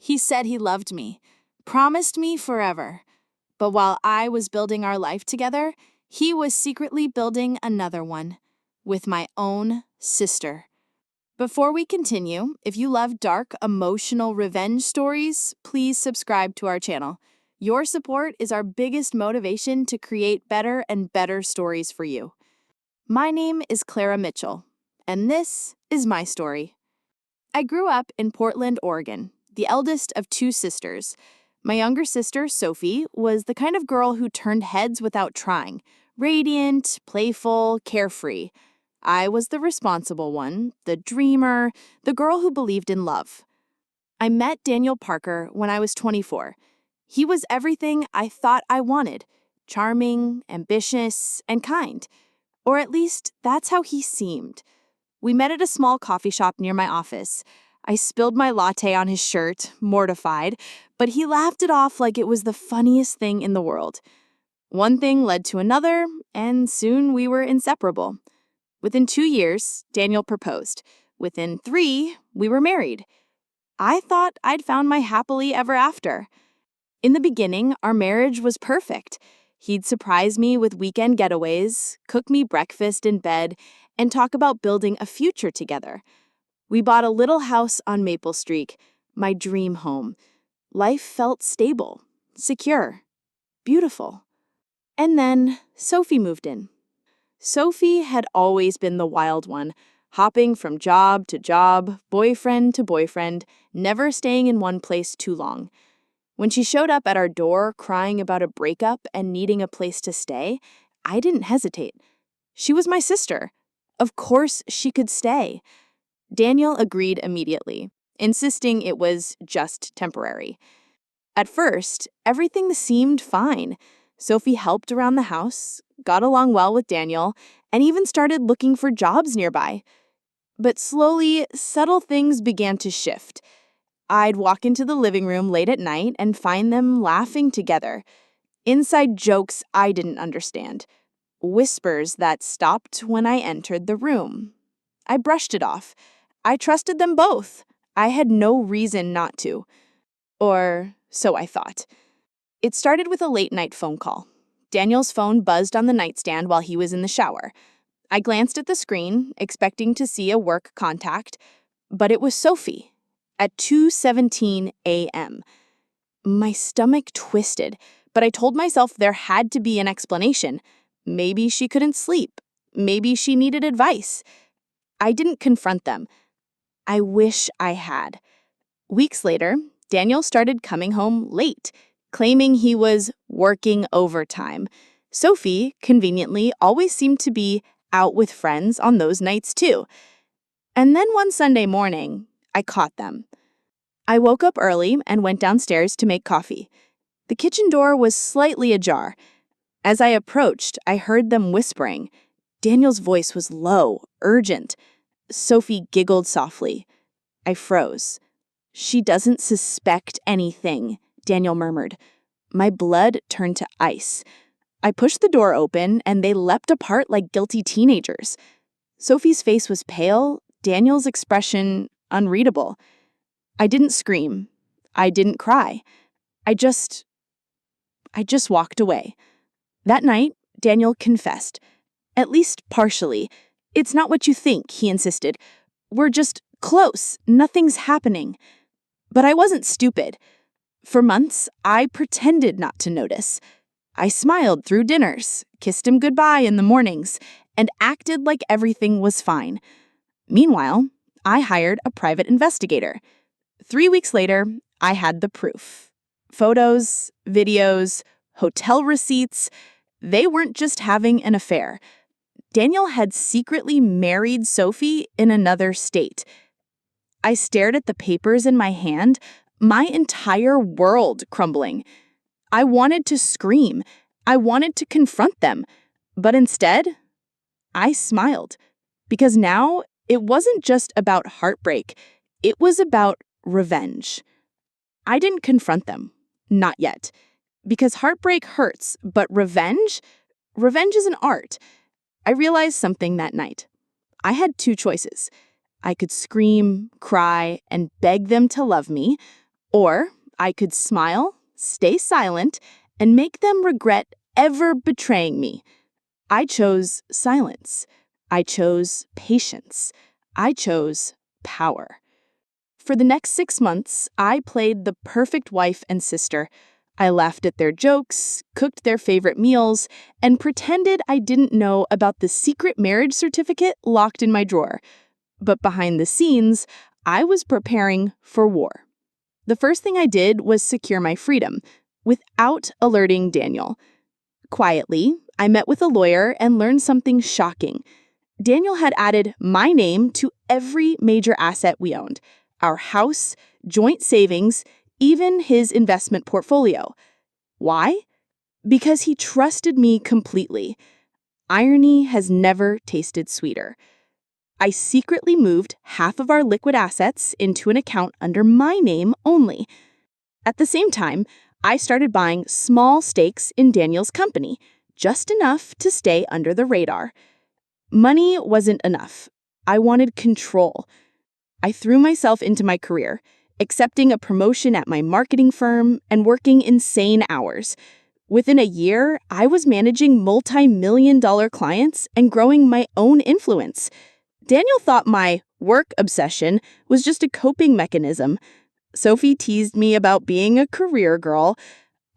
He said he loved me, promised me forever. But while I was building our life together, he was secretly building another one with my own sister. Before we continue, if you love dark, emotional revenge stories, please subscribe to our channel. Your support is our biggest motivation to create better and better stories for you. My name is Clara Mitchell, and this is my story. I grew up in Portland, Oregon, the eldest of two sisters. My younger sister, Sophie, was the kind of girl who turned heads without trying, radiant, playful, carefree. I was the responsible one, the dreamer, the girl who believed in love. I met Daniel Parker when I was 24. He was everything I thought I wanted, charming, ambitious, and kind. Or at least, that's how he seemed. We met at a small coffee shop near my office. I spilled my latte on his shirt, mortified, but he laughed it off like it was the funniest thing in the world. One thing led to another, and soon we were inseparable. Within 2 years, Daniel proposed. Within 3, we were married. I thought I'd found my happily ever after. In the beginning, our marriage was perfect. He'd surprise me with weekend getaways, cook me breakfast in bed, and talk about building a future together. We bought a little house on Maple Street, my dream home. Life felt stable, secure, beautiful. And then Sophie moved in. Sophie had always been the wild one, hopping from job to job, boyfriend to boyfriend, never staying in one place too long. When she showed up at our door crying about a breakup and needing a place to stay, I didn't hesitate. She was my sister. Of course she could stay. Daniel agreed immediately, insisting it was just temporary. At first, everything seemed fine. Sophie helped around the house, got along well with Daniel, and even started looking for jobs nearby. But slowly, subtle things began to shift. I'd walk into the living room late at night and find them laughing together. Inside jokes I didn't understand. Whispers that stopped when I entered the room. I brushed it off. I trusted them both. I had no reason not to. Or so I thought. It started with a late-night phone call. Daniel's phone buzzed on the nightstand while he was in the shower. I glanced at the screen, expecting to see a work contact, but it was Sophie. At 2:17 a.m. My stomach twisted, but I told myself there had to be an explanation. Maybe she couldn't sleep. Maybe she needed advice. I didn't confront them. I wish I had. Weeks later, Daniel started coming home late, claiming he was working overtime. Sophie, conveniently, always seemed to be out with friends on those nights too. And then one Sunday morning, I caught them. I woke up early and went downstairs to make coffee. The kitchen door was slightly ajar. As I approached, I heard them whispering. Daniel's voice was low, urgent. Sophie giggled softly. I froze. She doesn't suspect anything, Daniel murmured. My blood turned to ice. I pushed the door open, and they leapt apart like guilty teenagers. Sophie's face was pale, Daniel's expression unreadable. I didn't scream. I didn't cry. I just walked away. That night, Daniel confessed. At least partially. It's not what you think, he insisted. We're just close. Nothing's happening. But I wasn't stupid. For months, I pretended not to notice. I smiled through dinners, kissed him goodbye in the mornings, and acted like everything was fine. Meanwhile, I hired a private investigator. 3 weeks later, I had the proof. Photos, videos, hotel receipts. They weren't just having an affair. Daniel had secretly married Sophie in another state. I stared at the papers in my hand, my entire world crumbling. I wanted to scream. I wanted to confront them. But instead, I smiled. Because now, it wasn't just about heartbreak. It was about revenge. I didn't confront them. Not yet. Because heartbreak hurts, but revenge is an art. I realized something that night. I had 2 choices. I could scream, cry, and beg them to love me, Or I could smile, stay silent, and make them regret ever betraying me. I chose silence. I chose patience. I chose power. For the next 6 months, I played the perfect wife and sister. I laughed at their jokes, cooked their favorite meals, and pretended I didn't know about the secret marriage certificate locked in my drawer. But behind the scenes, I was preparing for war. The first thing I did was secure my freedom, without alerting Daniel. Quietly, I met with a lawyer and learned something shocking. Daniel had added my name to every major asset we owned: our house, joint savings, even his investment portfolio. Why? Because he trusted me completely. Irony has never tasted sweeter. I secretly moved half of our liquid assets into an account under my name only. At the same time, I started buying small stakes in Daniel's company, just enough to stay under the radar. Money wasn't enough. I wanted control. I threw myself into my career, accepting a promotion at my marketing firm and working insane hours. Within a year, I was managing multi-million-dollar clients and growing my own influence. Daniel thought my work obsession was just a coping mechanism. Sophie teased me about being a career girl.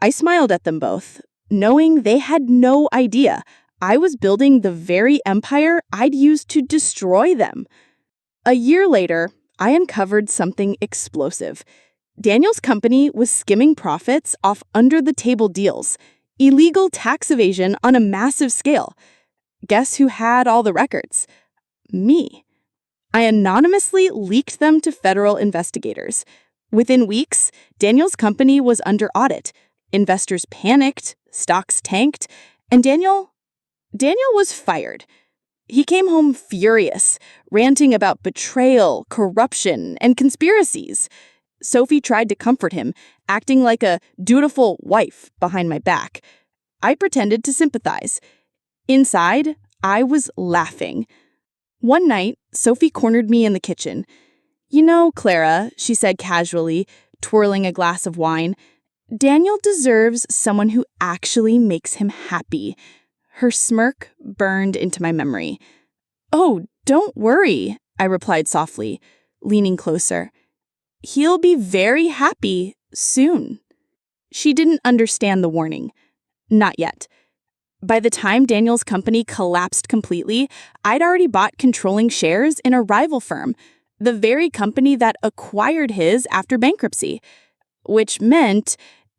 I smiled at them both, knowing they had no idea I was building the very empire I'd use to destroy them. A year later, I uncovered something explosive. Daniel's company was skimming profits off under-the-table deals, illegal tax evasion on a massive scale. Guess who had all the records? Me. I anonymously leaked them to federal investigators. Within weeks, Daniel's company was under audit. Investors panicked, stocks tanked, and Daniel was fired. He came home furious, ranting about betrayal, corruption, and conspiracies. Sophie tried to comfort him, acting like a dutiful wife behind my back. I pretended to sympathize. Inside, I was laughing. One night, Sophie cornered me in the kitchen. "You know, Clara," she said casually, twirling a glass of wine, "Daniel deserves someone who actually makes him happy." Her smirk burned into my memory. "Oh, don't worry," I replied softly, leaning closer. "He'll be very happy soon." She didn't understand the warning. Not yet. By the time Daniel's company collapsed completely, I'd already bought controlling shares in a rival firm, the very company that acquired his after bankruptcy, which meant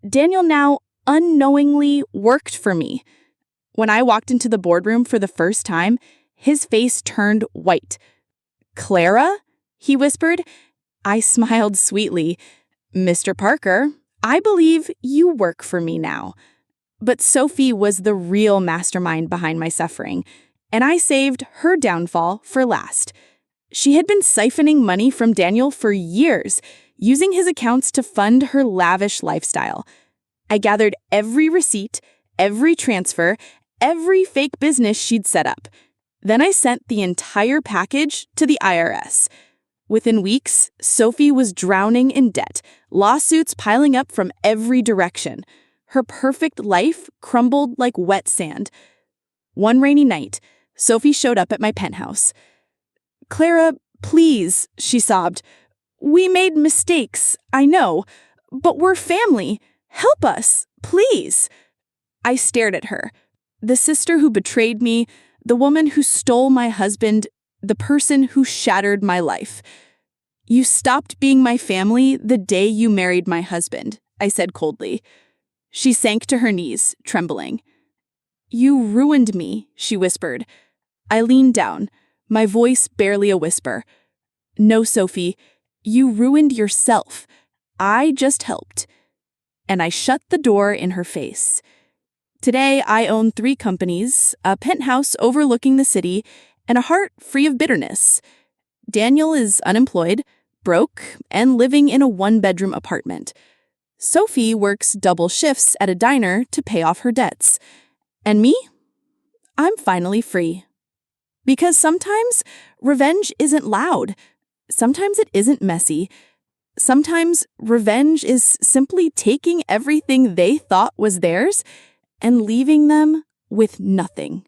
Daniel now unknowingly worked for me. When I walked into the boardroom for the first time, his face turned white. "Clara?" he whispered. I smiled sweetly. "Mr. Parker, I believe you work for me now." But Sophie was the real mastermind behind my suffering, and I saved her downfall for last. She had been siphoning money from Daniel for years, using his accounts to fund her lavish lifestyle. I gathered every receipt, every transfer, every fake business she'd set up. Then I sent the entire package to the IRS. Within weeks, Sophie was drowning in debt, lawsuits piling up from every direction. Her perfect life crumbled like wet sand. One rainy night, Sophie showed up at my penthouse. "Clara, please," she sobbed. "We made mistakes, I know, but we're family. Help us, please." I stared at her. The sister who betrayed me, the woman who stole my husband, the person who shattered my life. "You stopped being my family the day you married my husband," I said coldly. She sank to her knees, trembling. "You ruined me," she whispered. I leaned down, my voice barely a whisper. "No, Sophie, you ruined yourself. I just helped." And I shut the door in her face. Today, I own 3 companies, a penthouse overlooking the city, and a heart free of bitterness. Daniel is unemployed, broke, and living in a 1-bedroom apartment. Sophie works double shifts at a diner to pay off her debts. And me? I'm finally free. Because sometimes revenge isn't loud. Sometimes it isn't messy. Sometimes revenge is simply taking everything they thought was theirs and leaving them with nothing.